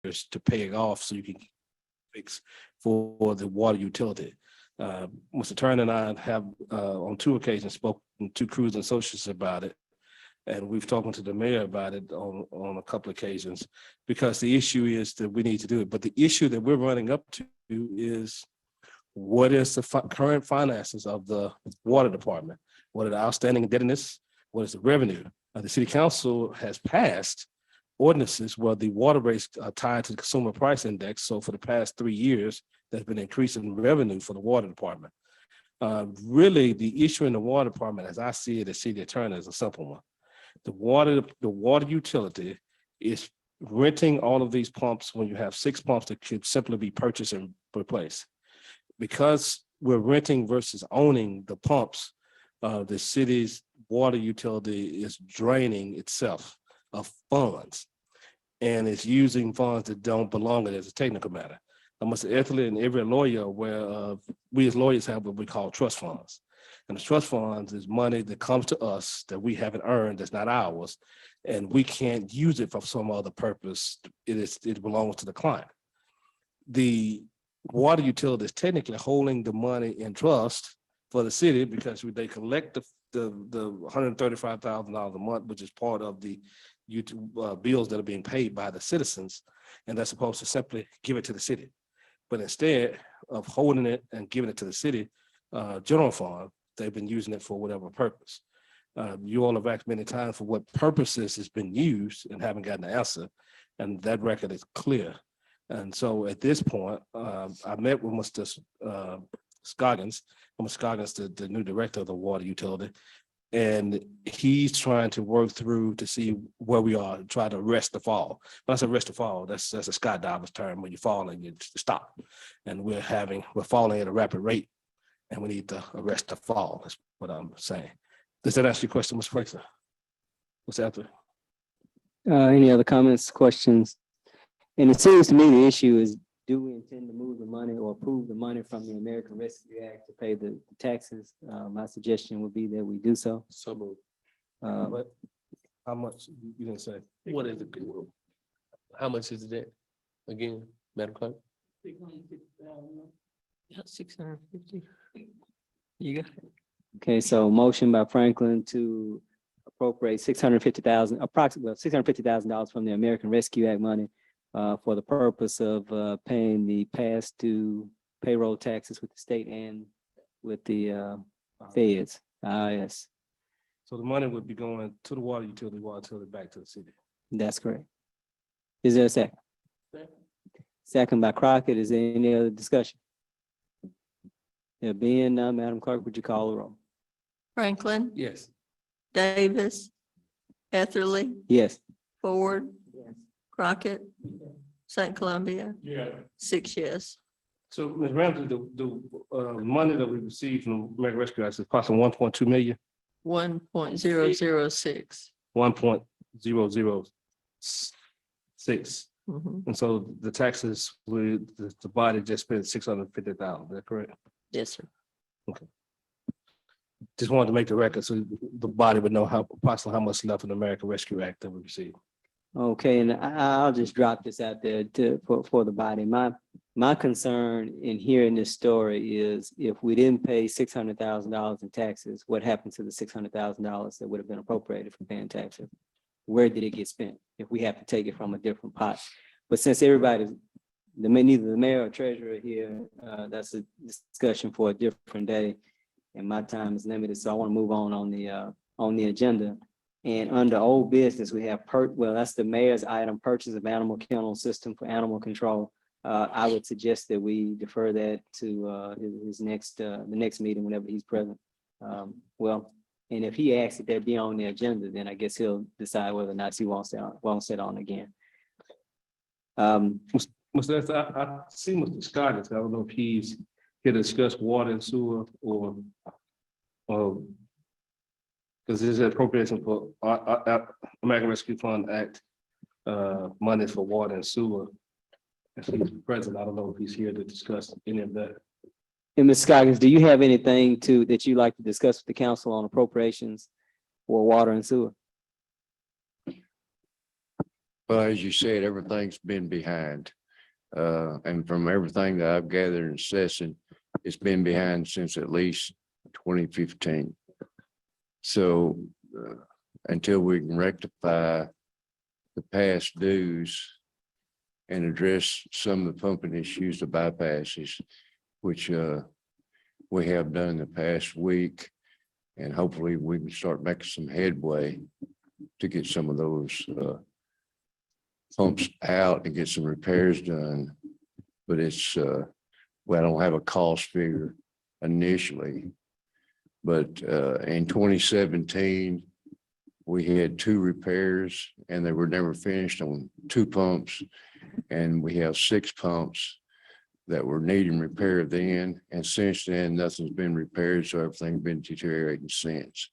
to pay it off so you can fix for the water utility. Mr. Turner and I have on 2 occasions spoken to Cruz and Associates about it. And we've talked to the mayor about it on a couple of occasions, because the issue is that we need to do it. But the issue that we're running up to is, what is the current finances of the water department? What are the outstanding indebtedness? What is the revenue? The city council has passed ordinances where the water rates are tied to the consumer price index. So for the past 3 years, there's been increasing revenue for the water department. Really, the issue in the water department, as I see it as city attorney, is a simple one. The water utility is renting all of these pumps when you have 6 pumps that could simply be purchased and replaced. Because we're renting versus owning the pumps, the city's water utility is draining itself of funds, and it's using funds that don't belong in it as a technical matter. Now, Mr. Etherly and every lawyer aware we as lawyers have what we call trust funds. And the trust funds is money that comes to us that we haven't earned, that's not ours, and we can't use it for some other purpose. It belongs to the client. The water utility is technically holding the money in trust for the city because they collect the $135,000 a month, which is part of the bills that are being paid by the citizens, and they're supposed to simply give it to the city. But instead of holding it and giving it to the city general fund, they've been using it for whatever purpose. You all have asked many times for what purposes it's been used and haven't gotten an answer, and that record is clear. And so at this point, I met with Mr. Scoggins, the new director of the water utility, and he's trying to work through to see where we are, try to arrest the fall. When I say arrest the fall, that's a skydiver's term. When you fall and you stop, and we're falling at a rapid rate, and we need to arrest the fall. That's what I'm saying. Does that answer your question, Mr. Fraser? What's after? Any other comments, questions? And it seems to me the issue is, do we intend to move the money or approve the money from the American Rescue Act to pay the taxes? My suggestion would be that we do so. So moved. But how much? You didn't say. What is it? How much is it again, Madam Clerk? 650. You got it. Okay, so motion by Franklin to appropriate approximately $650,000 from the American Rescue Act money for the purpose of paying the past due payroll taxes with the state and with the feds. Yes, So the money would be going to the water utility back to the city. that's correct. Is there a second? Second by Crockett. Is there any other discussion? There being none, Madam Clerk, would you call the roll? Franklin, Yes. Davis, Etherly, Yes. Ford, Crockett, St. Columbia, Yeah. 6 yes. So, Ms. Ramsey, the money that we received from American Rescue Act is approximately 1.2 million. 1.006. 1.006. Mhm. And so the taxes with the body just spent 650,000. Is that correct? Yes, sir. Just wanted to make the record so the body would know approximately how much left in the American Rescue Act that we received. Okay, and I'll just drop this out there for the body. My concern in hearing this story is, if we didn't pay $600,000 in taxes, what happened to the $600,000 that would have been appropriated for paying taxes? Where did it get spent? If we have to take it from a different pot. But since neither the mayor or treasurer here, that's a discussion for a different day, and my time is limited, so I want to move on the agenda. And under old business, we have that's the mayor's item, purchase of animal kennel system for animal control. I would suggest that we defer that to his the next meeting whenever he's present. And if he asks that that be on the agenda, then I guess he'll decide whether or not he wants it on again. Mr. Esther, I see Mr. Scott. I don't know if he's here to discuss water and sewer or because this is appropriation for American Rescue Fund Act money for water and sewer. If he's present, I don't know if he's here to discuss any of that. And Ms. Scoggins, do you have anything that you'd like to discuss with the council on appropriations for water and sewer? Well, as you said, everything's been behind. And from everything that I've gathered and assessing, it's been behind since at least 2015. So until we can rectify the past dues and address some of the pumping issues, the bypasses, which we have done the past week, and hopefully we can start making some headway to get some of those pumps out and get some repairs done. But it's, well, I don't have a cost figure initially, but in 2017, we had 2 repairs and they were never finished on 2 pumps. And we have 6 pumps that were needing repair then. And since then, nothing's been repaired. So everything's been deteriorating since.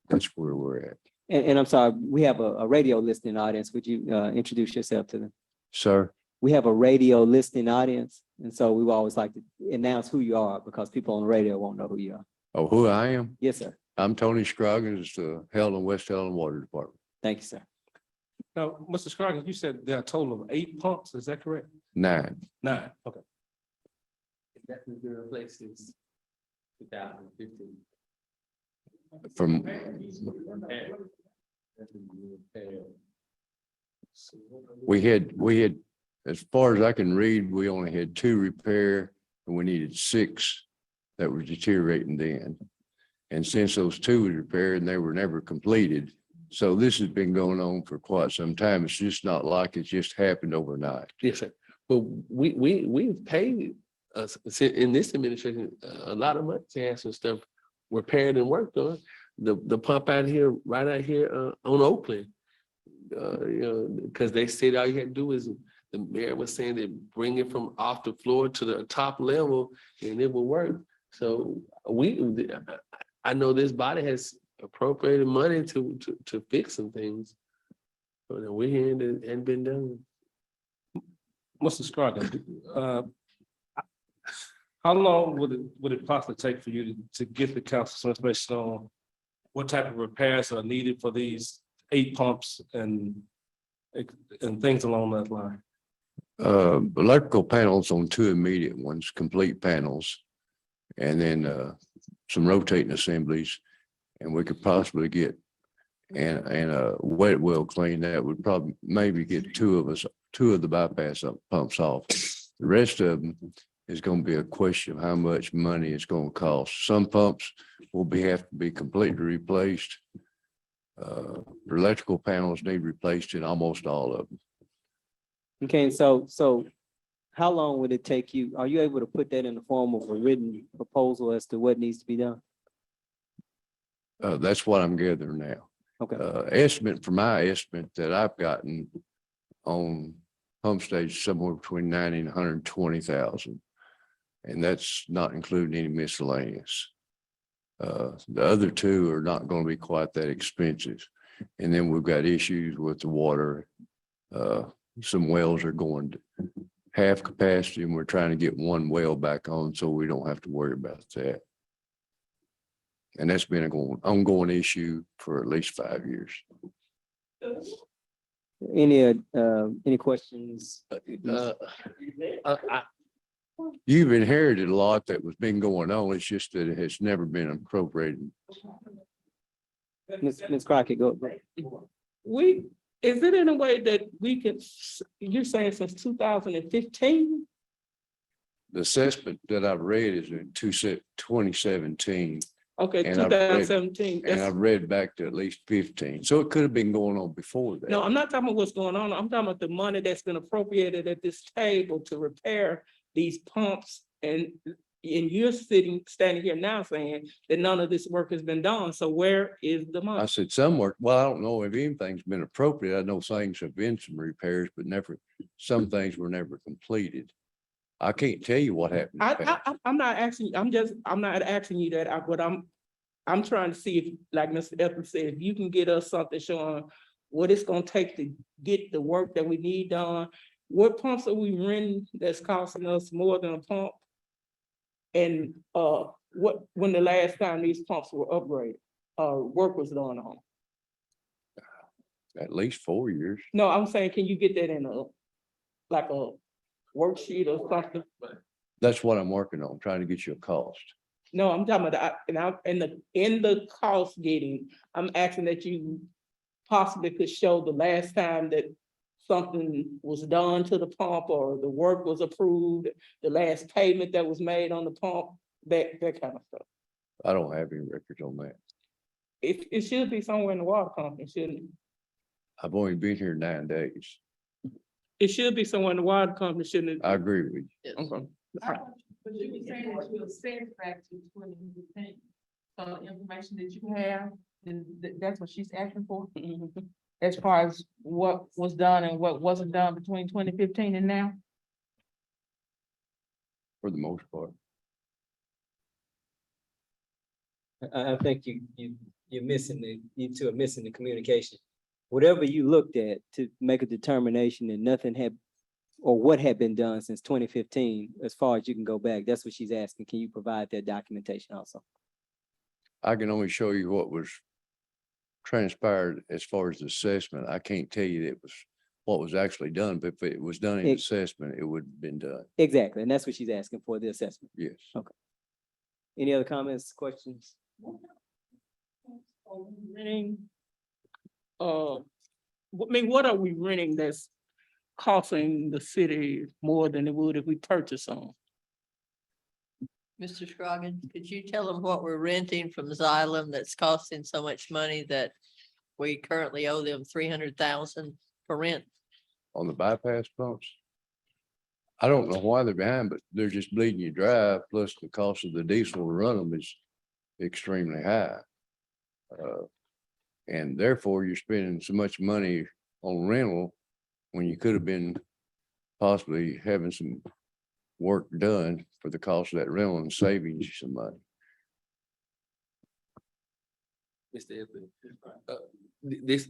That's where we're at. And I'm sorry, we have a radio listening audience. Would you introduce yourself to them? Sir, We have a radio listening audience. And so we would always like to announce who you are because people on the radio won't know who you are. oh, who I am? Yes, sir. I'm Tony Scroggins, the Helena-West Water Department. Thank you, sir. Now, Mr. Scroggins, you said there are a total of 8 pumps, is that correct? 9. 9, okay. That's been replaced since 2015. From, we had, as far as I can read, we only had 2 repair and we needed 6 that were deteriorating then. And since those 2 were repaired and they were never completed, so this has been going on for quite some time. It's just not like it just happened overnight. Yes, sir. But we've paid us in this administration a lot of money to have some stuff repaired and worked on. The pump out here, right out here on Oakland, because they said all you had to do is, the mayor was saying that bring it from off the floor to the top level and it will work. So I know this body has appropriated money to fix some things, but we're here and it hadn't been done. Mr. Scroggins, how long would it possibly take for you to get the council some information on what type of repairs are needed for these 8 pumps and things along that line? Electrical panels on 2 immediate ones, complete panels, and then some rotating assemblies, and we could possibly get and a wet well clean that would probably maybe get 2 of the bypass pumps off. The rest of them is going to be a question of how much money it's going to cost. Some pumps will have to be completely replaced. The electrical panels need replaced in almost all of them. Okay, so how long would it take you? Are you able to put that in the form of a written proposal as to what needs to be done? That's what I'm gathering now. Okay, Estimate, for my estimate that I've gotten on pump stage, somewhere between 90 and 120,000. And that's not including any miscellaneous. The other 2 are not going to be quite that expensive. And then we've got issues with the water. Some wells are going to half capacity and we're trying to get 1 well back on so we don't have to worry about that. And that's been an ongoing issue for at least 5 years. any questions? You've inherited a lot that was been going on. It's just that it has never been appropriated. Ms. Crockett, go. Is it in a way that we can, you're saying since 2015? The assessment that I've read is in 2017. Okay, And I've read- 2017. And I've read back to at least 15. So it could have been going on before that. No, I'm not talking about what's going on. I'm talking about the money that's been appropriated at this table to repair these pumps. And you're standing here now saying that none of this work has been done. So where is the I money? said some work. Well, I don't know if anything's been appropriate. I know things have been some repairs, but some things were never completed. I can't tell you what happened. I'm not asking, I'm not asking you that, but I'm trying to see if, like Mr. Etherly said, if you can get us something showing what it's gonna take to get the work that we need done. What pumps are we renting that's costing us more than a pump? And when the last time these pumps were upgraded, work was done on? At least 4 years. No, I'm saying, can you get that in like a worksheet or something? That's what I'm working on, trying to get you a cost. No, I'm talking about, in the cost getting, I'm asking that you possibly could show the last time that something was done to the pump or the work was approved, the last payment that was made on the pump, that kind of stuff. I don't have any records on that. It should be somewhere in the water company, shouldn't it? I've only been here 9 days. It should be somewhere in the water company, shouldn't it? I agree with you. Yes. Okay. But you were saying that you'll send back to 2015. So the information that you have, then that's what she's asking for, as far as what was done and what wasn't done between 2015 and now? For the most part. I think you two are missing the communication. Whatever you looked at to make a determination that nothing had, or what had been done since 2015, as far as you can go back, that's what she's asking. Can you provide that documentation also? I can only show you what was transpired as far as the assessment. I can't tell you that was what was actually done, but if it was done in assessment, it would have been done. Exactly, and that's what she's asking for, the assessment. Yes. Any other comments, questions? Renting, I mean, what are we renting that's costing the city more than it would if we purchase some? Mr. Scroggins, could you tell them what we're renting from Xylem that's costing so much money that we currently owe them 300,000 for rent? On the bypass pumps. I don't know why they're behind, but they're just bleeding you dry, plus the cost of the diesel to run them is extremely high. And therefore you're spending so much money on rental when you could have been possibly having some work done for the cost of that rental and saving you some money. Mr. Etherly,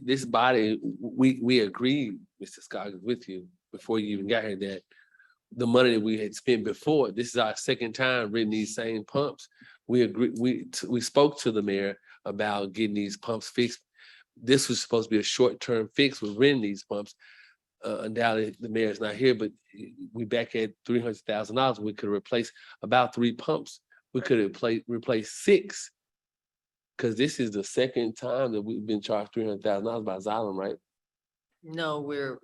this body, we agreed, Mr. Scoggins, with you before you even got here that the money that we had spent before, this is our second time renting these same pumps. We agreed, we spoke to the mayor about getting these pumps fixed. This was supposed to be a short-term fix with renting these pumps. Undoubtedly, the mayor's not here, but we back at $300,000. We could replace about 3 pumps. We could have replaced 6. Because this is the second time that we've been charged $300,000 by Xylem, right? No, we're,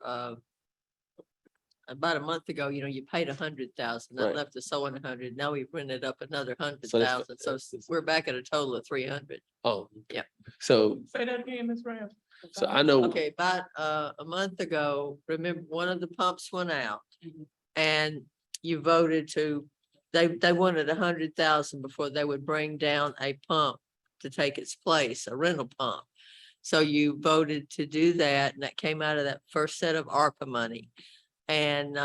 about a month ago, you paid 100,000, that Right. left us owing 100. Now we've rented up another So that's- 100,000. So we're back at a total of 300. Oh. Yeah. So, Say that again, Ms. Rams. so I know. Okay, about a month ago, remember, one of the pumps went out and you voted to, they wanted 100,000 before they would bring down a pump to take its place, a rental pump. So you voted to do that, and that came out of that first set of ARPA money. And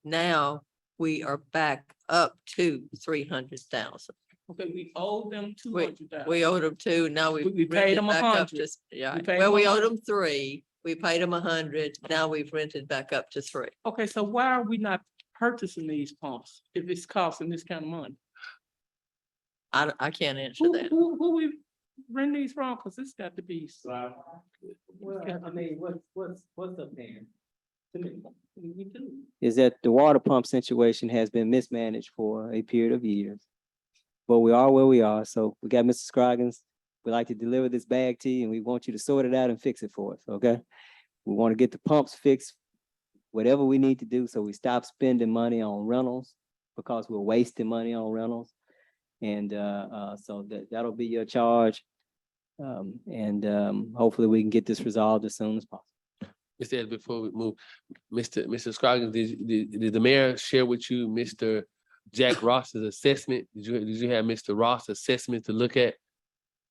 now we are back up to 300,000. Okay, we owe them We 200,000. we owed them 2, now we We paid rented them back up 100. to, yeah, We paid well, them we owed 100. them 3, we paid them 100, now we've rented back up to 3. Okay, so why are we not purchasing these pumps if it's costing this kind of money? I can't answer Who, that. who we rent these from? Cause it's got to be. Well, I mean, what's up there? We do. Is that the water pump situation has been mismanaged for a period of years. But we are where we are, so we got Mr. Scroggins. We'd like to deliver this bag to you, and we want you to sort it out and fix it for us, okay? We want to get the pumps fixed, whatever we need to do, so we stop spending money on rentals, because we're wasting money on rentals. And so that'll be your charge. Hopefully we can get this resolved as soon as possible. Mr. Ed, before we move, Mr. Scroggins, did the mayor share with you Mr. Jack Ross's assessment? Did you have Mr. Ross' assessment to look at?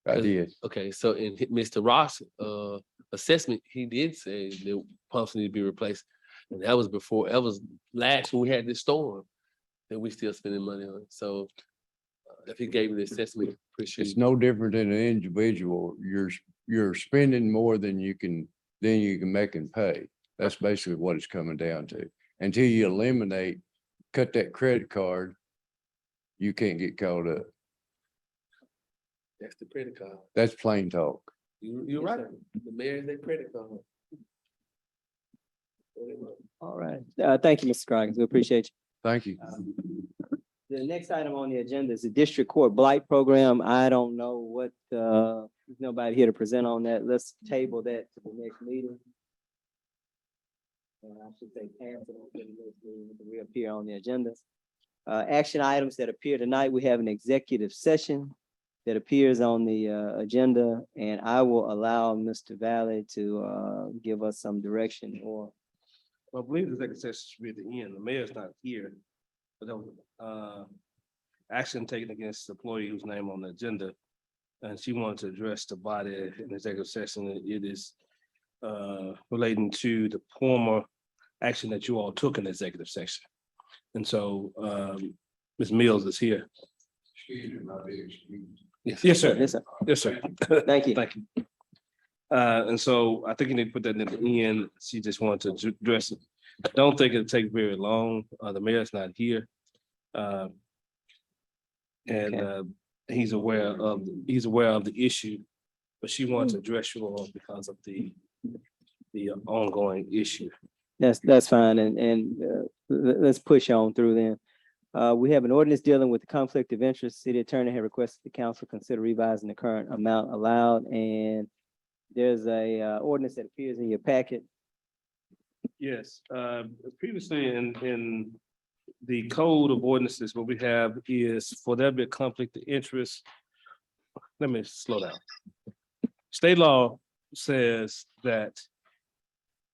I did. Okay, so in Mr. Ross' assessment, he did say the pumps need to be replaced. And that was before, that was last when we had this storm that we still spending money on. So if he gave me the assessment, appreciate It's it. no different than an individual. You're spending more than you can make and pay. That's basically what it's coming down to. Until you eliminate, cut that credit card, you can't get caught up. That's the credit card. That's plain talk. You're right. The mayor's that credit card. All right. Thank you, Mr. Scroggins. We appreciate Thank you. you. The next item on the agenda is the District Court Blight Program. I don't know what, there's nobody here to present on that. Let's table that to the next meeting. I should say cancel it to the next meeting to reappear on the agenda. Action items that appear tonight, we have an executive session that appears on the agenda, and I will allow Mr. Valley to give us some direction or. Well, I believe the executive session should be at the end. The mayor's not here. But there was action taken against the employee whose name on the agenda. And she wanted to address the body in the executive session. It is relating to the former action that you all took in the executive session. And so Ms. Mills is here. Yes, sir. Yes, sir. Yes, sir. Thank you. Thank you. And so I think you need to put that in the end. She just wanted to address it. I don't think it'll take very long. The mayor's not here. And he's aware of the issue, but she wants to address you all because of the ongoing issue. That's fine, and let's push on through then. We have an ordinance dealing with the conflict of interest. City attorney had requested the council consider revising the current amount allowed, and there's a ordinance that appears in your packet. Yes, previously in the code of ordinances, what we have is for there to be a conflict of interest. Let me slow down. State law says that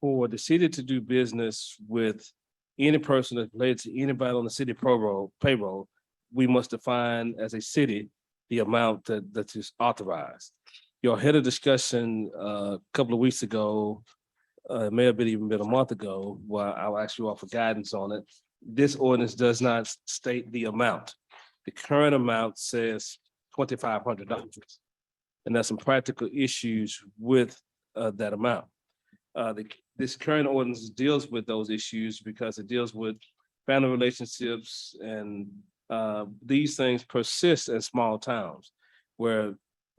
for the city to do business with any person that's related to anybody on the city payroll, we must define as a city the amount that is authorized. You all had a discussion a couple of weeks ago, may have been even a month ago, where I'll ask you all for guidance on it. This ordinance does not state the amount. The current amount says $2,500. And there's some practical issues with that amount. This current ordinance deals with those issues because it deals with family relationships, and these things persist in small towns where,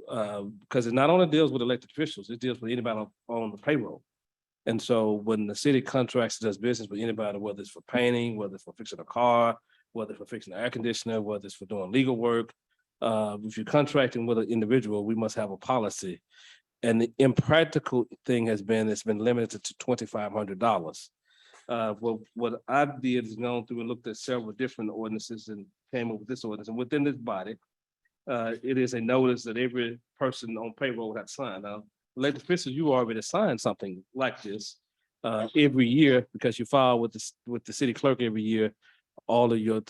because it not only deals with elected officials, it deals with anybody on the payroll. And so when the city contracts does business with anybody, whether it's for painting, whether it's for fixing a car, whether it's for fixing the air conditioner, whether it's for doing legal work, if you're contracting with an individual, we must have a policy. And the impractical thing has been, it's been limited to $2,500. Well, what I did is gone through and looked at several different ordinances and came up with this ordinance. And within this body, it is a notice that every person on payroll would have to sign. Now, elected officials, you already signed something like this every year because you file with the city clerk every year, all of your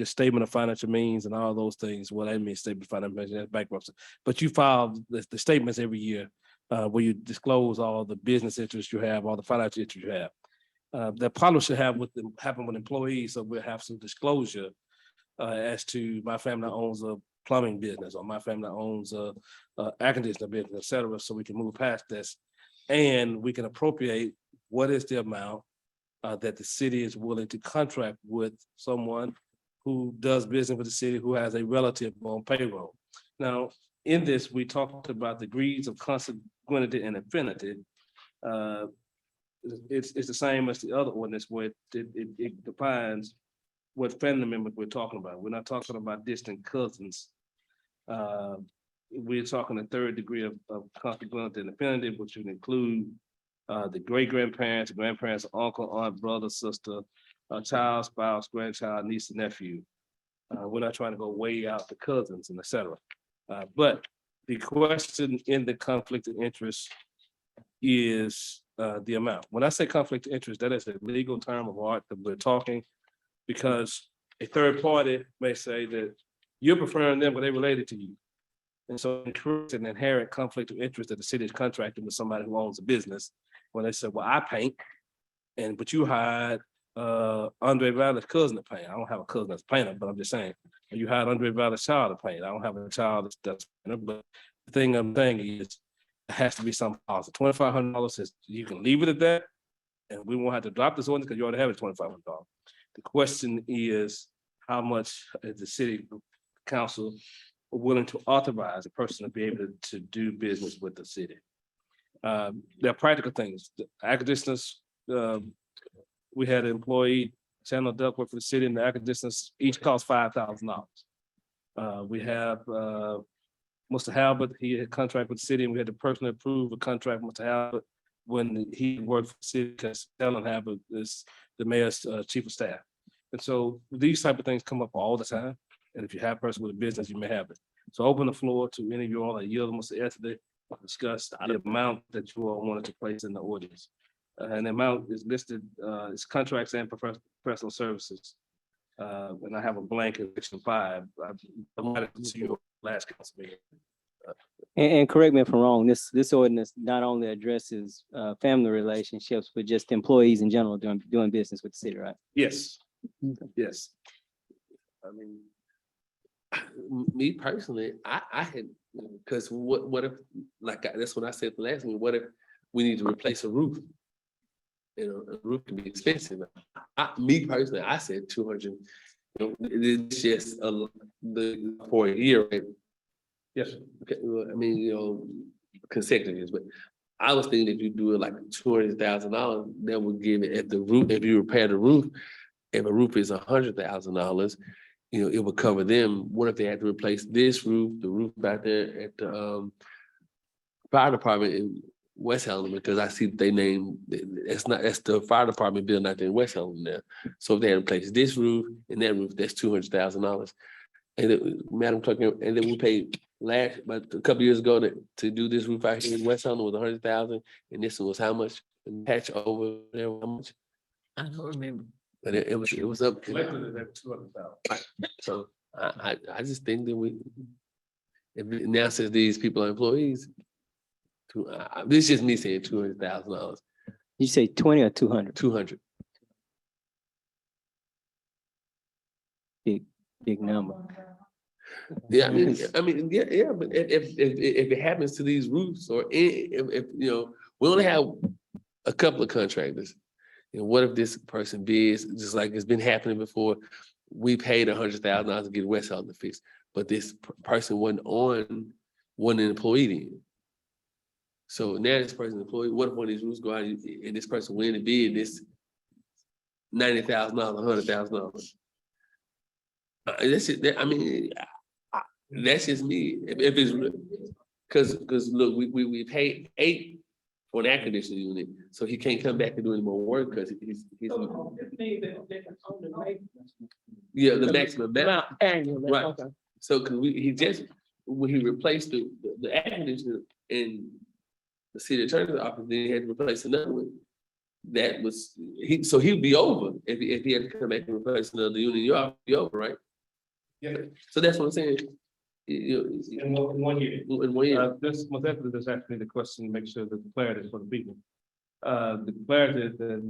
statement of financial means and all those things. Well, that means statement of financial means, that's bankruptcy. But you file the statements every year where you disclose all the business interests you have, all the financial interests you have. That probably should happen with employees, so we'll have some disclosure as to my family owns a plumbing business, or my family owns a air conditioner business, et cetera, so we can move past this. And we can appropriate what is the amount that the city is willing to contract with someone who does business with the city who has a relative on payroll. Now, in this, we talked about degrees of consanguinity and affinity. It's the same as the other ordinance where it defines what family members we're talking about. We're not talking about distant cousins. We're talking a third degree of consanguinity and affinity, which would include the great-grandparents, grandparents, uncle, aunt, brother, sister, child, spouse, grandchild, niece, and nephew. We're not trying to go way out to cousins and et cetera. But the question in the conflict of interest is the amount. When I say conflict of interest, that is a legal term of art that we're talking, because a third party may say that you're preferring them, but they're related to you. And so it's an inherent conflict of interest that the city is contracting with somebody who owns a business. When they say, well, I paint, but you hired Andre Valle's cousin to paint. I don't have a cousin that's a painter, but I'm just saying, you hired Andre Valle's child to paint. I don't have a child that's a painter, but the thing I'm saying is, it has to be some policy. $2,500 says you can leave it at that, and we won't have to drop this ordinance because you already have it $2,500. The question is, how much is the city council willing to authorize a person to be able to do business with the city? There are practical things. The air conditioners we had an employee, channel duct work for the city and the air conditioners, each cost $5,000. We have, Mr. Halbert, he had a contract with the city and we had to personally approve a contract with Mr. Halbert when he worked for the city, because Helen Halbert is the mayor's chief of staff. And so these type of things come up all the time. And if you have a person with a business, you may have it. So open the floor to any of you all, I yield to Mr. Etherly, discuss the amount that you all wanted to place in the ordinance. And the amount is listed, it's contracts and professional services. And I have a blank in section 5. I wanted to see your last council meeting. And correct me if I'm wrong, this ordinance not only addresses family relationships, but just employees in general doing business with the city, right? Yes, yes. I mean, me personally, I had, because what if, that's what I said the last one, what if we need to replace a roof? You know, a roof can be expensive. Me personally, I said 200, it's just for a year, right? Yes. Okay, well, I mean, consecutive years, but I was thinking if you do it like $200,000, that would give it at the roof, if you repair the roof, if a roof is $100,000, it would cover them. What if they had to replace this roof, the roof out there at the fire department in West Helena, because I see they named, that's the fire department building out there in West Helena there. So if they had to replace this roof and that roof, that's $200,000. And Madam Clerk, and then we paid but a couple years ago to do this roof out here in West Helena was $100,000, and this was how much? And patch over there, how much? I don't remember. But it was up. Collected it at 200,000. So I just think that if it now says these people are employees, this is just me saying $200,000. You say 20 or 200? 200. Big number. Yeah, I mean, yeah, but if it happens to these roofs, or if we only have a couple of contractors, what if this person bids, just like it's been happening before? We paid $100,000 to get West Helena fixed, but this person wasn't an employee then. So now this person's employee. What if one of these roofs go out and this person win and bid this $90,000, $100,000? That's it. I mean, that's just me. If it's because look, we paid $8 for an air conditioning unit, so he can't come back and do any more work because he's yeah, the maximum amount Annually, right. okay. So because when he replaced the air conditioner in the city attorney's office, then he had to replace another one. That was so he'd be over if he had to come back and replace another unit. You'll be over, right? Yeah. So that's what I'm saying. In 1 year. In 1 year. This most definitely just asked me the question to make sure that the clarity for the people. The clarity that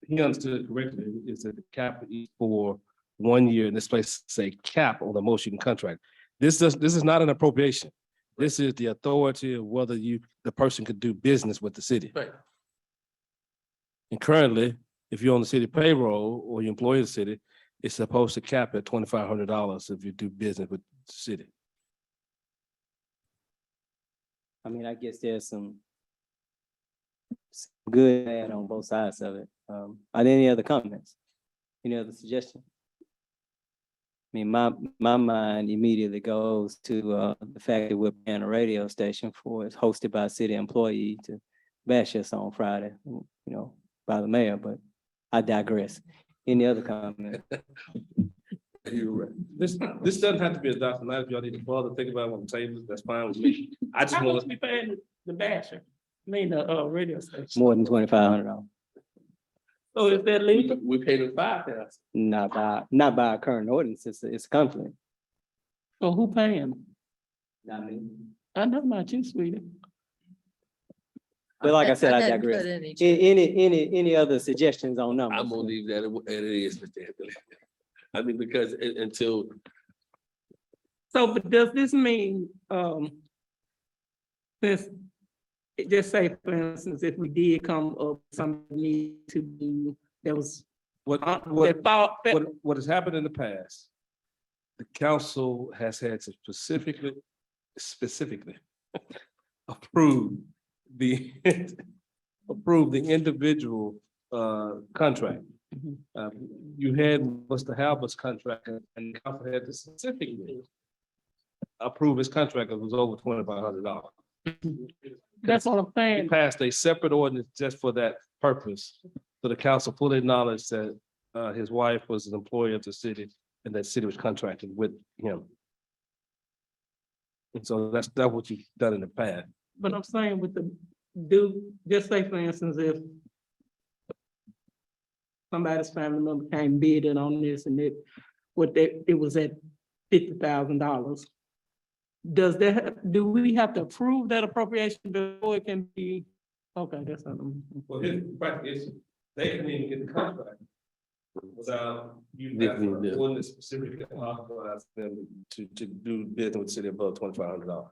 he understood correctly is that the cap is for 1 year, and this place say cap on the most you can contract. This is not an appropriation. This is the authority of whether the person could do business with the city. Right. And currently, if you're on the city payroll or you employ the city, it's supposed to cap at $2,500 if you do business with the city. I mean, I guess there's some good and bad on both sides of it. Are there any other comments? Any other suggestions? I mean, my mind immediately goes to the fact that we're paying a radio station for it's hosted by a city employee to bash us on Friday, by the mayor, but I digress. Any other comment? You're right. This doesn't have to be adopted tonight. If y'all need to bother think about it on the table, that's fine with me. I just How want much we paying the basher? I mean, the radio station. More than $2,500. So is that legal? We paid him $5,000. Not by our current ordinance. It's conflict. So who paying? Not me. I know not you, sweetie. But like I said, I didn't digress. put any- Any other suggestions on numbers? I'm gonna leave that as it is, Mr. Anthony. I mean, because until So, but does this mean, since, just say, for instance, if we did come up, something need to do, there was. what has happened in the past. The council has had to specifically approve the individual contract. You had Mr. Halbert's contract and the council had to specifically approve his contract. It was over $2,500. That's what I'm He saying. passed a separate ordinance just for that purpose. So the council fully acknowledged that his wife was an employee of the city and that city was contracted with him. And so that's what you've done in the past. But I'm saying with just say for instance, if somebody's family member came bidding on this and it was at $50,000. Do we have to approve that appropriation before it can be? Okay, that's not. Well, his practice, they couldn't even get the contract without you Did having we an do? ordinance specifically authorize them to do business with the city above $2,500.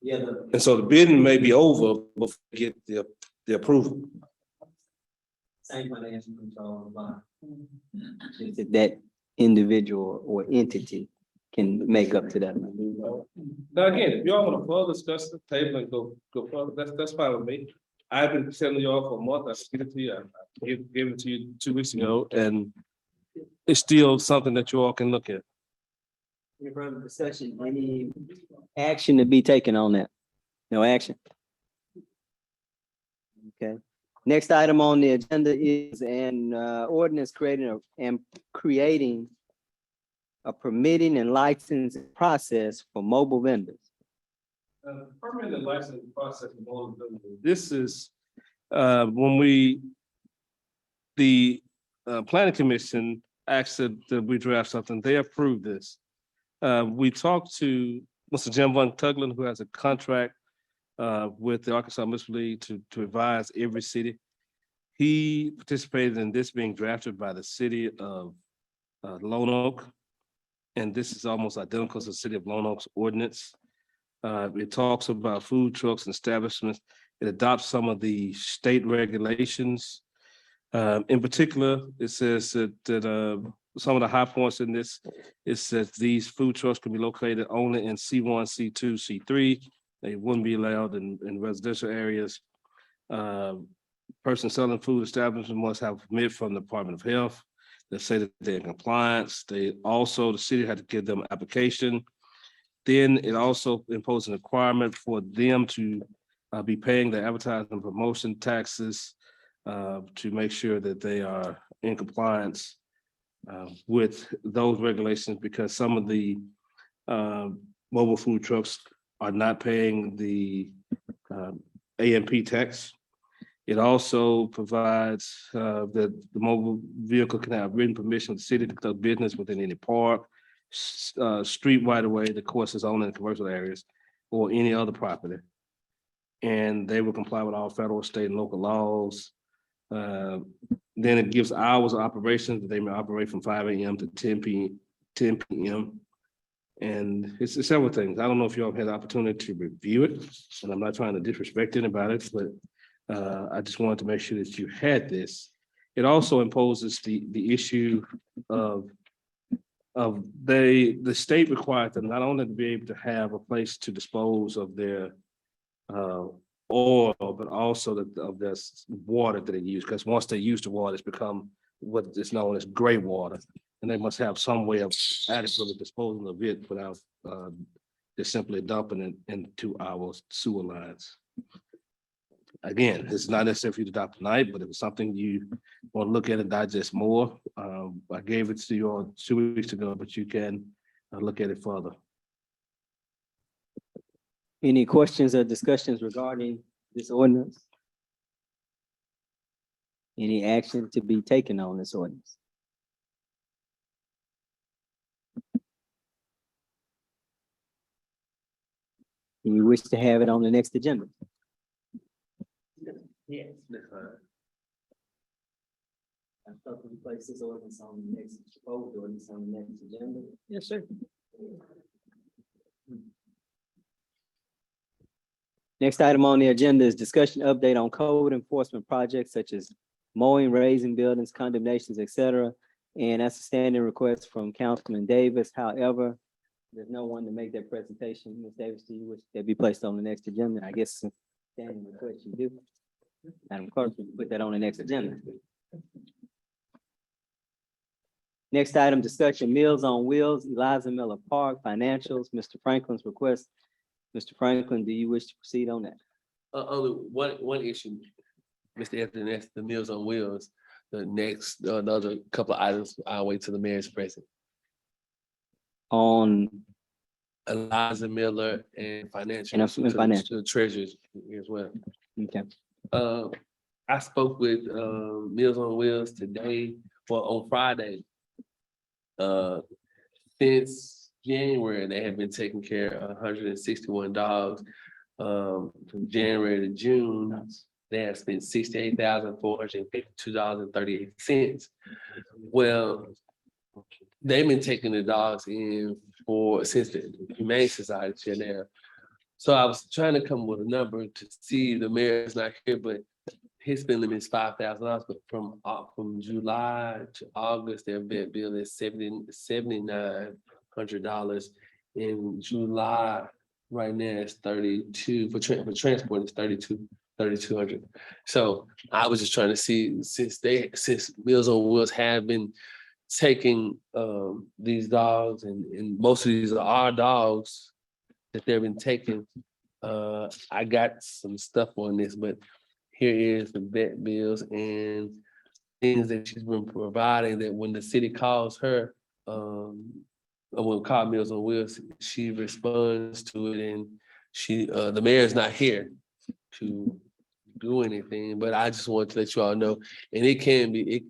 Yeah. And so the bidding may be over before you get the approval. Same financial control. That individual or entity can make up to that. Now, again, if y'all want to further discuss the table and go further, that's fine with me. I've been telling y'all for a month, I gave it to you, I gave it to you 2 weeks ago, and it's still something that you all can look at. Any further discussion, any action to be taken on that? No action? Okay. Next item on the agenda is an ordinance creating a permitting and licensing process for mobile vendors. Permanent license process. This is when the planning commission asked that we draft something, they approved this. We talked to Mr. Jim Von Tuglin, who has a contract with the Arkansas Municipal League to advise every city. He participated in this being drafted by the city of Lone Oak. And this is almost identical to the city of Lone Oak's ordinance. It talks about food trucks and establishments. It adopts some of the state regulations. In particular, it says that some of the high points in this is that these food trucks can be located only in C1, C2, C3. They wouldn't be allowed in residential areas. Person selling food establishment must have a permit from the Department of Health. They say that they're in compliance. The city had to give them application. Then it also imposed an requirement for them to be paying the advertising and promotion taxes to make sure that they are in compliance with those regulations, because some of the mobile food trucks are not paying the AMP tax. It also provides that the mobile vehicle can have written permission of the city to conduct business within any park, street right away, the course is only in commercial areas, or any other property. And they will comply with all federal, state, and local laws. Then it gives hours of operations that they may operate from 5 a.m. to 10 p.m. And it's several things. I don't know if you all had the opportunity to review it, and I'm not trying to disrespect anybody, but I just wanted to make sure that you had this. It also imposes the issue of the state required them not only to be able to have a place to dispose of their oil, but also of their water that they use, because once they use the water, it's become what is known as gray water, and they must have some way of adequately disposing of it without just simply dumping it into our sewer lines. Again, it's not necessary for you to adopt tonight, but if it's something you want to look at and digest more, I gave it to you all 2 weeks ago, but you can look at it further. Any questions or discussions regarding this ordinance? Any action to be taken on this ordinance? Do you wish to have it on the next agenda? Yes. I thought we place this ordinance on the next, proposed ordinance on the next agenda. Yes, sir. Next item on the agenda is discussion update on code enforcement projects such as mowing, raising buildings, condemnations, etc. And that's a standing request from Councilman Davis. However, there's no one to make that presentation. Ms. Davis, do you wish that be placed on the next agenda? I guess standing request you do. Madam Clerk, we put that on the next agenda. Next item, discussion, Meals on Wheels, Eliza Miller Park, financials, Mr. Franklin's request. Mr. Franklin, do you wish to proceed on that? Only one issue, Mr. Etherly, that's the Meals on Wheels. The next, the other couple of items, I'll wait till the mayor's present. On, Eliza Miller and financial. And financial. To the treasurers as well. okay, I spoke with Meals on Wheels today, well, on Friday. Since January, they have been taking care of 161 dogs. From January to June, they have spent $68,452.38. Well, they've been taking the dogs in since the Humane Society shut down. So I was trying to come with a number to see, the mayor's not here, but his spend limit is $5,000, but from July to August, their vet bill is $7,900. In July, right now it's 32 for transport, it's 3,200. So I was just trying to see, since Meals on Wheels have been taking these dogs, and most of these are our dogs that they've been taking. I got some stuff on this, but here is the vet bills and things that she's been providing, that when the city calls her, when call Meals on Wheels, she responds to it, and the mayor's not here to do anything, but I just want to let you all know, and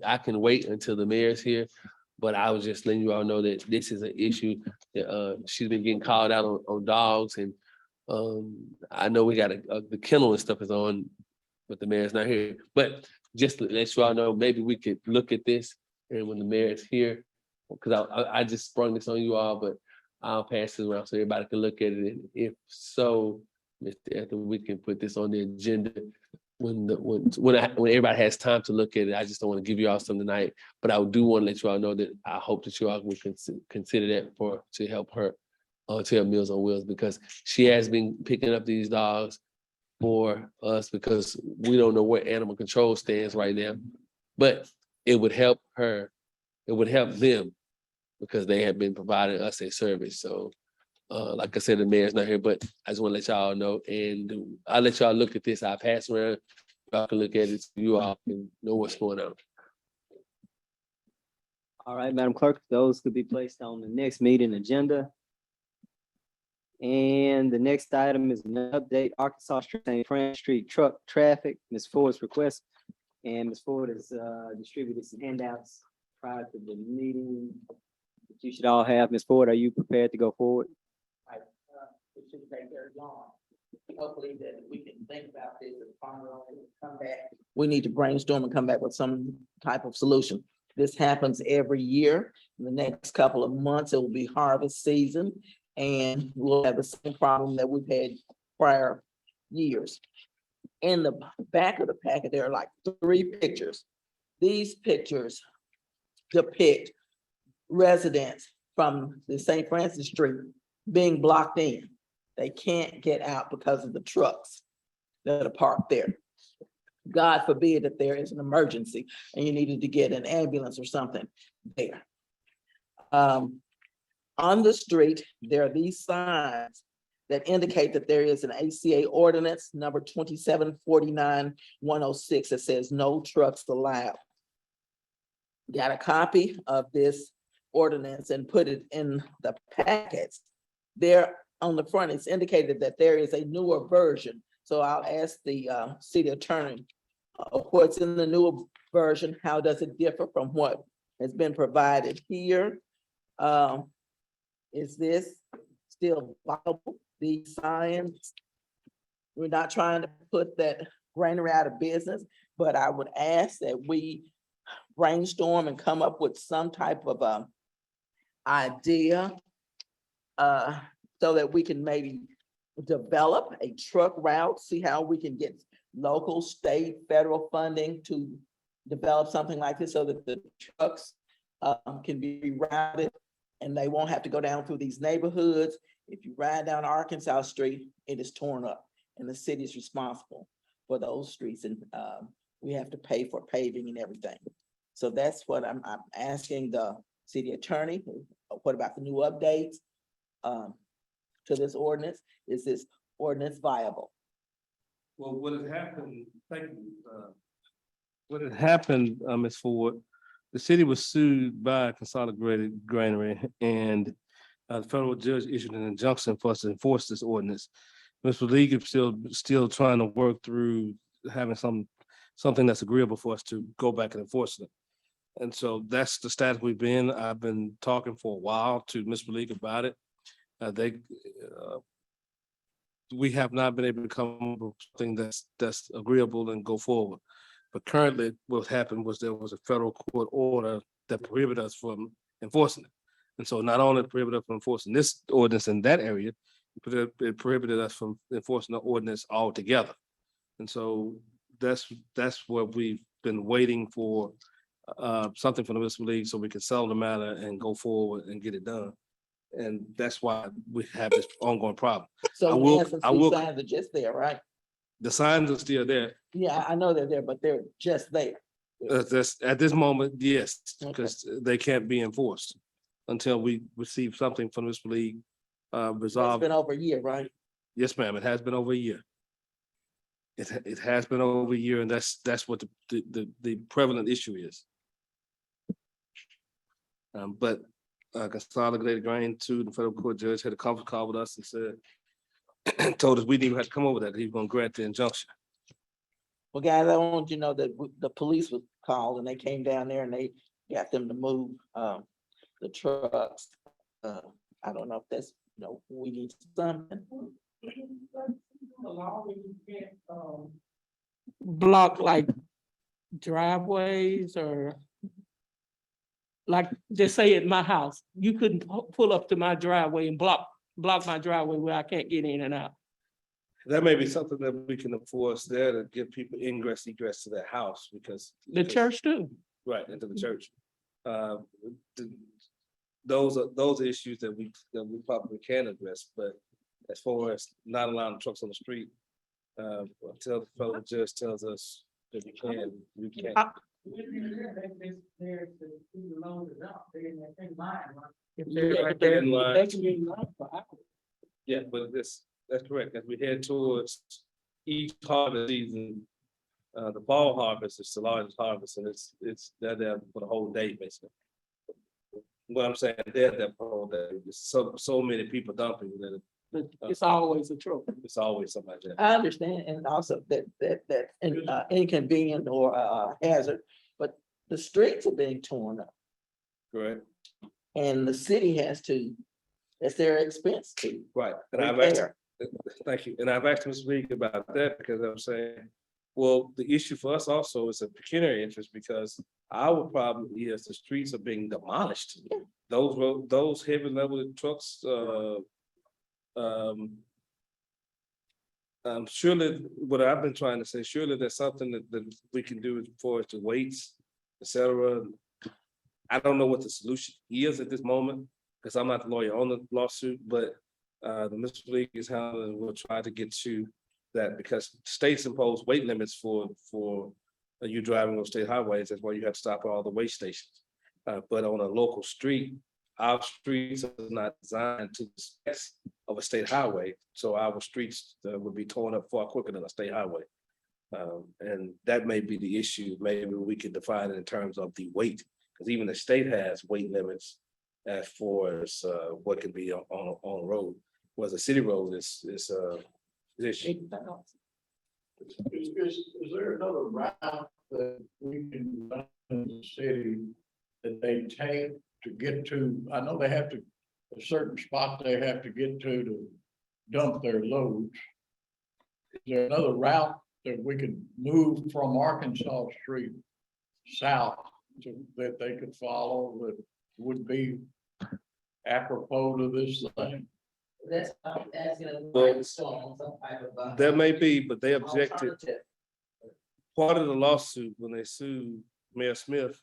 I can wait until the mayor's here, but I was just letting you all know that this is an issue that she's been getting called out on dogs, and I know we got the kennel and stuff is on, but the mayor's not here. But just to let you all know, maybe we could look at this, and when the mayor's here, because I just sprung this on you all, but I'll pass it around so everybody can look at it. And if so, Mr. Etherly, we can put this on the agenda when everybody has time to look at it. I just don't want to give you all some tonight, but I do want to let you all know that I hope that you all will consider that to help her to have Meals on Wheels, because she has been picking up these dogs for us, because we don't know where animal control stands right now, but it would help her, it would help them, because they have been providing us a service. So like I said, the mayor's not here, but I just want to let y'all know, and I'll let y'all look at this. I'll pass around, y'all can look at it, so you all can know what's going on. all right, Madam Clerk, those could be placed on the next meeting agenda. And the next item is an update, Arkansas Street, St. Francis Street truck traffic, Ms. Ford's request. And Ms. Ford has distributed some handouts prior to the meeting that you should all have. Ms. Ford, are you prepared to go forward? It shouldn't take very long. Hopefully that we can think about this and come back. We need to brainstorm and come back with some type of solution. This happens every year. In the next couple of months, it will be harvest season, and we'll have the same problem that we've had prior years. In the back of the packet, there are like 3 pictures. These pictures depict residents from the St. Francis Street being blocked in. They can't get out because of the trucks that are parked there. God forbid that there is an emergency and you needed to get an ambulance or something there. On the street, there are these signs that indicate that there is an ACA ordinance number 2749-106 that says no trucks allowed. Got a copy of this ordinance and put it in the packets. There on the front, it's indicated that there is a newer version. So I'll ask the city attorney, what's in the newer version? How does it differ from what has been provided here? Is this still viable? These signs, we're not trying to put that granary out of business, but I would ask that we brainstorm and come up with some type of idea so that we can maybe develop a truck route, see how we can get local, state, federal funding to develop something like this so that the trucks can be routed and they won't have to go down through these neighborhoods. If you ride down Arkansas Street, it is torn up and the city is responsible for those streets, and we have to pay for paving and everything. So that's what I'm asking the city attorney, what about the new updates to this ordinance? Is this ordinance viable? Well, what had happened, thank you, what had happened, Ms. Ford, the city was sued by Consolidated Granary and the federal judge issued an injunction for us to enforce this ordinance. Mr. League is still trying to work through having something that's agreeable for us to go back and enforce it. And so that's the status we've been. I've been talking for a while to Mr. League about it. We have not been able to come up with something that's agreeable and go forward. But currently, what happened was there was a federal court order that prohibited us from enforcing it. And so not only prohibited us from enforcing this ordinance in that area, but it prohibited us from enforcing the ordinance altogether. And so that's what we've been waiting for, something from the municipal league so we can settle the matter and go forward and get it done. And that's why we have this ongoing problem. So will- in essence, I these will- signs are just there, right? The signs are still there. Yeah, I know they're there, but they're just there. At this moment, yes, Okay. because they can't be enforced until we receive something from this league It's resolved. been over a year, right? Yes, ma'am, it has been over a year. It has been over a year, and that's what the prevalent issue is. But Consolidated Grain to the federal court judge had a conference call with us and said, told us we didn't even have to come over that, he was gonna grant the injunction. Well, guys, I want you to know that the police was called and they came down there and they got them to move the trucks. I don't know if that's, we need something. Block like driveways or like, just say at my house, you couldn't pull up to my driveway and block my driveway where I can't get in and out. That may be something that we can enforce there to give people ingress, egress to their house because. The church too. Right, into the church. Those are issues that we probably can address, but as far as not allowing trucks on the street, until the federal judge tells us that we can't. If they're in line. they can be in line for hours. Yeah, but that's correct. As we head towards each harvest season, the fall harvest is the largest harvest, and they're there for the whole day, basically. What I'm saying, they're there for the whole day. There's so many people dumping that But it's always a trouble. it's always something like that. I understand, and also that inconvenient or hazard, but the streets are being torn up Correct. and the city has to, it's their expense to Right. And I've asked, repair. thank you. And I've asked Ms. League about that because I'm saying, well, the issue for us also is a pecuniary interest because our problem is the streets are being demolished. Those heavy level trucks, surely what I've been trying to say, surely there's something that we can do for it to weights, et cetera. I don't know what the solution is at this moment, because I'm not the lawyer on the lawsuit, but the municipal league is handling, we'll try to get to that because states impose weight limits for you driving on state highways. That's why you have to stop at all the weigh stations. But on a local street, our streets are not designed to the specs of a state highway. So our streets would be torn up far quicker than a state highway. And that may be the issue. Maybe we can define it in terms of the weight, because even the state has weight limits as far as what can be on a road, whereas a city road is issue. Is there another route that we can run in the city that they take to get to? I know they have to, a certain spot they have to get to dump their loads. Is there another route that we could move from Arkansas Street south that they could follow that would be apropos to this thing? That's, I'm asking a Well, brainstorm, some type of. There may be, but they objected. alternative. Part of the lawsuit, when they sued Mayor Smith,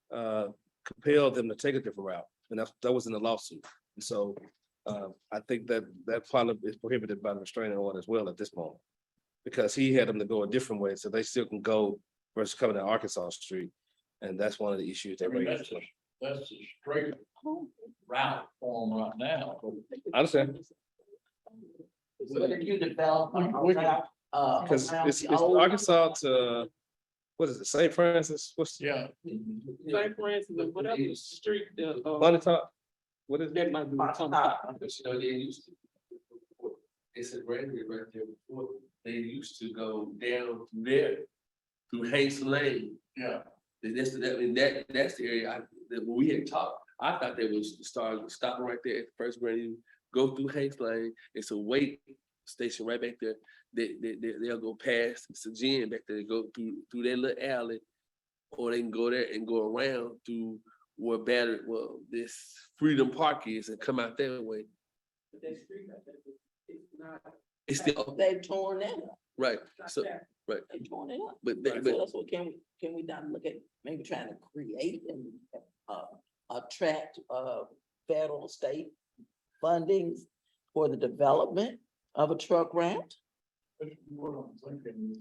compelled them to take a different route, and that was in the lawsuit. And so I think that part of is prohibited by the restraining order as well at this moment, because he had them to go a different way, so they still can go versus coming to Arkansas Street, and that's one of the issues they raised. that's the straight route for them right now, but I understand. What did you develop? We can- Because it's Arkansas to, what is it, St. Francis? What's yeah, St. Francis, and whatever street, Bunny Top? What is that it? might be. But you know, they used to. It's a granary right there before, they used to go down through there, through Hanks Lane. yeah. That's the area that when we had talked, I thought they was stopping right there at the first granary, go through Hanks Lane, it's a wait station right back there. They'll go past, it's a gym back there, go through that little alley. Or they can go there and go around through where this Freedom Park is and come out that way. It's still, They torn that up. right, so, right, They torn it up. but, So that's what can we not look at maybe trying to create and attract federal, state fundings for the development of a truck route? That's what I'm thinking.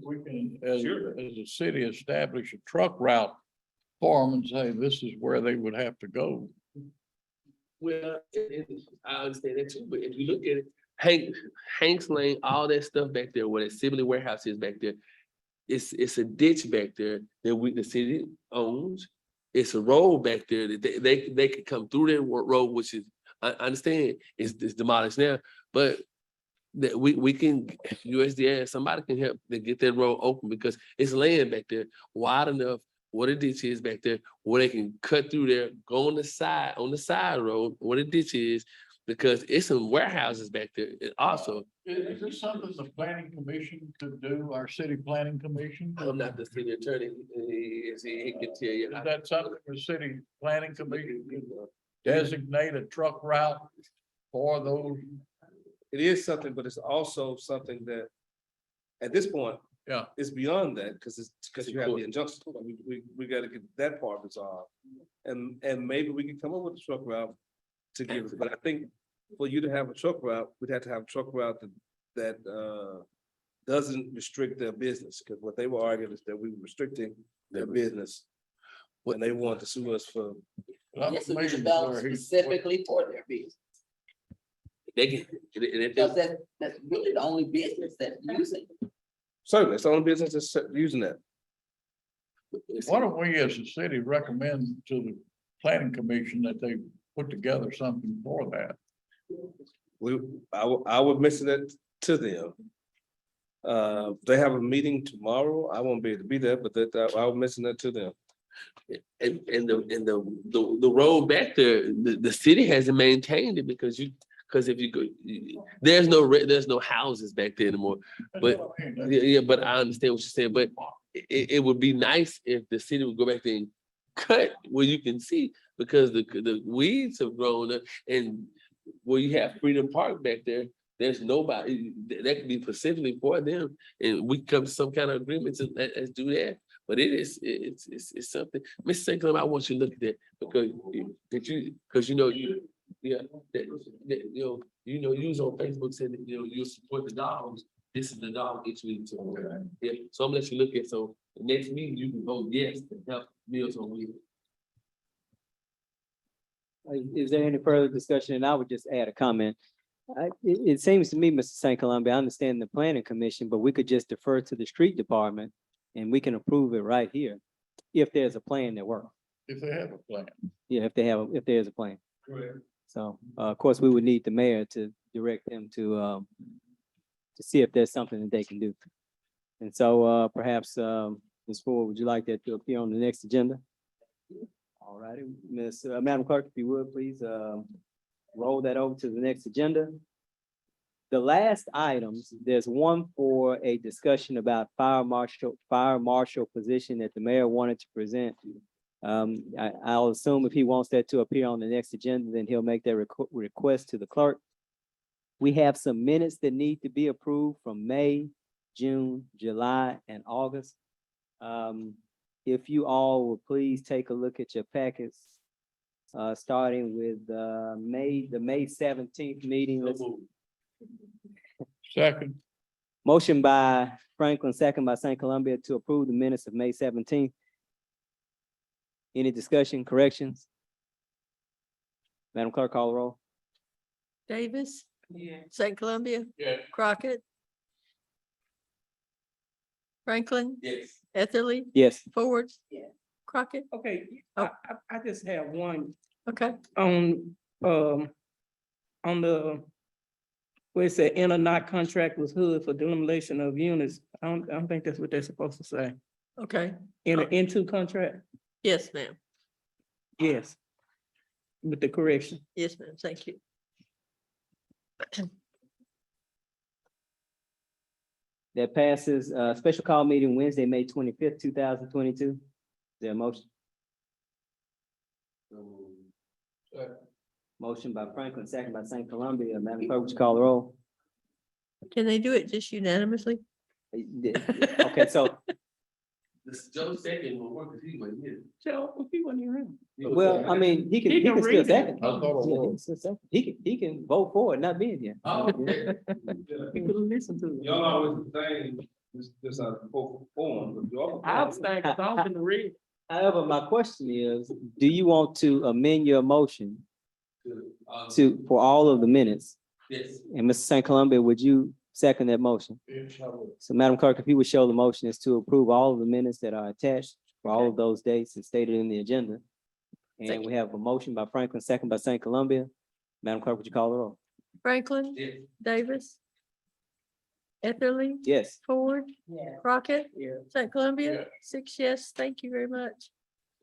We can, as a city, establish a truck route for them and say, this is where they would have to go. well, I understand that too, but if you look at it, Hanks Lane, all that stuff back there, where the Sibley warehouse is back there, it's a ditch back there that the city owns. It's a road back there that they could come through that road, which is, I understand, it's demolished now, but that we can, USDA, somebody can help to get that road open because it's land back there wide enough where the ditch is back there, where they can cut through there, go on the side road where the ditch is, because it's some warehouses back there also. Is this something the planning commission could do, our city planning commission? I'm not the city attorney, he can tell you. Is that something the city planning commission could designate a truck route for those? It is something, but it's also something that, at this point, Yeah. it's beyond that, because you have the injunction. We gotta get that part resolved. And maybe we can come up with a truck route to give it, but I think for you to have a truck route, we'd have to have a truck route that doesn't restrict their business, because what they were arguing is that we were restricting their business. When they want to sue us for. This is developed specifically for their business. They can, Because that's really the only business that's using it. Certainly, it's the only business that's using that. Why don't we as a city recommend to the planning commission that they put together something for that? I would mention that to them. They have a meeting tomorrow. I won't be able to be there, but I will mention that to them. and the road back there, the city hasn't maintained it because if you go, there's no houses back there anymore. But yeah, but I understand what you're saying, but it would be nice if the city would go back there and cut where you can see, because the weeds have grown up, and where you have Freedom Park back there, there's nobody that could be specifically for them, and we come to some kind of agreement to let's do that. But it's something, Mr. St. Clement, I want you to look at that because you was on Facebook saying that you support the dogs. This is the dog each week. So yeah, so I'm gonna let you look at, so the next meeting you can vote yes to help Meals on Wheels. Is there any further discussion? And I would just add a comment. It seems to me, Mr. St. Columbia, I understand the planning commission, but we could just defer to the street department and we can approve it right here if there's a plan that works. If they have a plan. Yeah, if there's a plan. So, of course, we would need the mayor to direct them to see if there's something that they can do. And so, perhaps, Ms. Ford, would you like that to appear on the next agenda? All righty, Madam Clerk, if you would, please, roll that over to the next agenda. The last items, there's one for a discussion about fire marshal position that the mayor wanted to present. I'll assume if he wants that to appear on the next agenda, then he'll make that request to the clerk. We have some minutes that need to be approved from May, June, July, and August. If you all will please take a look at your packets, starting with the May 17th meeting. Second. Motion by Franklin, second by St. Columbia to approve the minutes of May 17th. Any discussion, corrections? Madam Clerk, call the roll. Davis, Yeah. St. Columbia. Crockett. Franklin. Yes. Etherly, Yes. Ford. Yeah. Crockett, Okay, Oh. I just have one okay. on the, where it said enter not contract with Hood for demolition of units. I don't think that's what they're supposed to say. Okay, Enter into contract, yes, ma'am. yes. With the correction. Yes, ma'am. Thank you. That passes. Special call meeting Wednesday, May 25th, 2022. Is there a motion? Motion by Franklin, second by St. Columbia. Madam Clerk, would you call the roll? Can they do it just unanimously? Okay, so, This Joe second will work, because he wasn't here. Joe, he wasn't even. well, I mean, he He can can still read it. second. I thought it Yeah, was. he can still second. He can vote for it, not being here. Oh, okay. He could listen to it. Y'all always saying this out of form, but you all. I was thinking, I was in the read. However, my question is, do you want to amend your motion for all of the minutes? Yes. And Mr. St. Columbia, would you second that motion? So Madam Clerk, if you would show the motion is to approve all of the minutes that are attached for all of those dates and stated in the agenda. And we have a motion by Franklin, second by St. Columbia. Madam Clerk, would you call the roll? Franklin, Yes. Davis. Etherly, Yes. Ford, Yeah. Crockett, Yeah. St. Columbia, 6 yes. Thank you very much.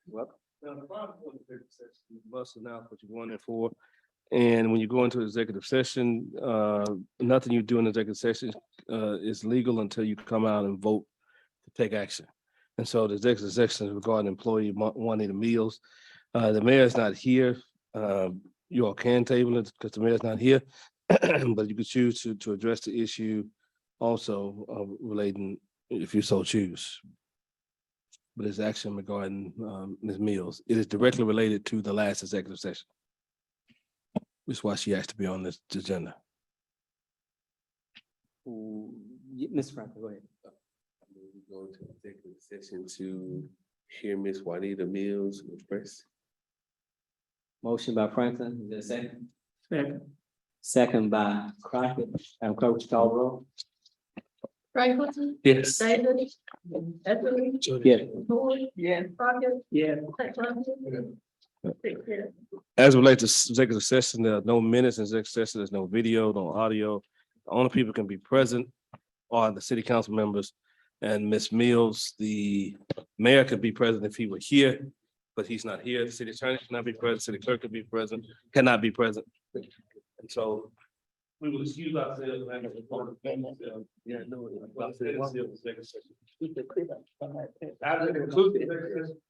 Welcome. Now, the bottom of the executive session, you must announce what you're going in for. And when you go into executive session, nothing you do in executive session is legal until you come out and vote to take action. And so the executive session is regarding employee wanting the meals. The mayor is not here. You all can table it because the mayor is not here. But you could choose to address the issue also relating, if you so choose. But it's action regarding Ms. Mills. It is directly related to the last executive session. Which is why she asked to be on this agenda. Mr. Franklin, go ahead. We go to executive session to hear Miss Juanita Mills express. Motion by Franklin, is there a second? Second. Second by Crockett. Madam Clerk, would you call the roll? Franklin, Yes. Davis, Etherly, Yes. Ford, Yeah. Crockett, Yeah. St. Columbia. 6 yes. As it relates to executive session, there are no minutes in executive session, there's no video, no audio. The only people can be present are the city council members and Ms. Mills. The mayor could be present if he were here, but he's not here. The city attorney cannot be present, city clerk could be present, cannot be present. And so we will excuse ourselves. Yeah, no. Executive session. After the conclusion of executive session,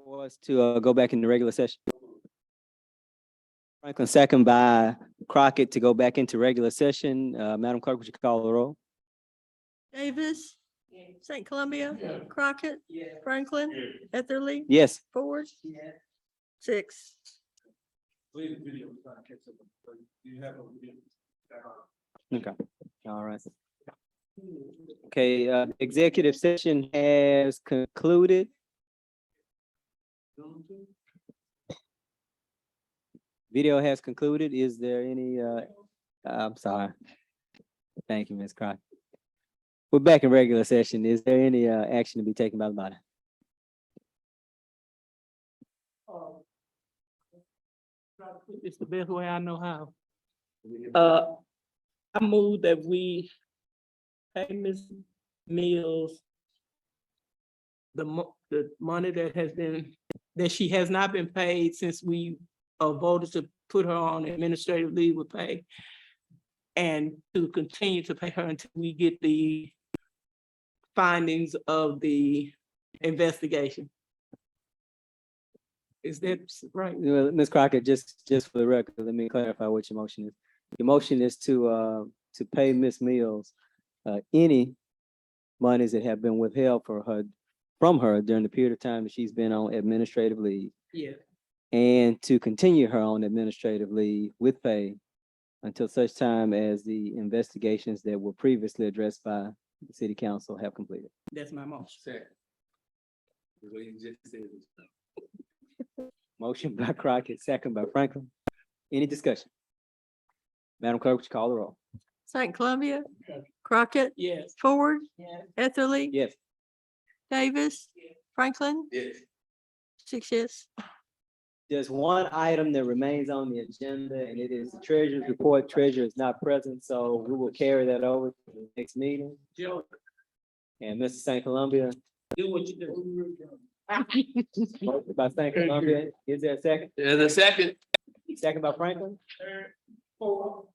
For us to go back into regular session. Franklin, second by Crockett to go back into regular session. Madam Clerk, would you call the roll? Davis, St. Columbia, Crockett, Franklin, Etherly, Yes. Ford. 6. Okay, all right. Okay, executive session has concluded. Video has concluded. Is there any, I'm sorry. Thank you, Ms. Crockett. We're back in regular session. Is there any, action to be taken by the body? It's the best way I know how. I move that we pay Ms. Mills the money that has been, that she has not been paid since we voted to put her on administrative leave with pay. And to continue to pay her until we get the findings of the investigation. Is that right? Well, Ms. Crockett, just for the record, let me clarify what your motion is. Your motion is to pay Ms. Mills any monies that have been withheld from her during the period of time that she's been on administrative leave, Yeah. and to continue her on administrative leave with pay until such time as the investigations that were previously addressed by the city council have completed. That's my motion. Motion by Crockett, second by Franklin. Any discussion? Madam Clerk, would you call the roll? St. Columbia, Crockett, Yes. Ford, Yes. Etherly, Yes. Davis, Franklin. Yes. 6 yes. There's one item that remains on the agenda, and it is the treasurer's report. Treasurer is not present, so we will carry that over to the next meeting. Joe, And Mr. St. Columbia, do what you do. motion by St. Columbia, is there a second? And the second. Second by Franklin? Third, fourth.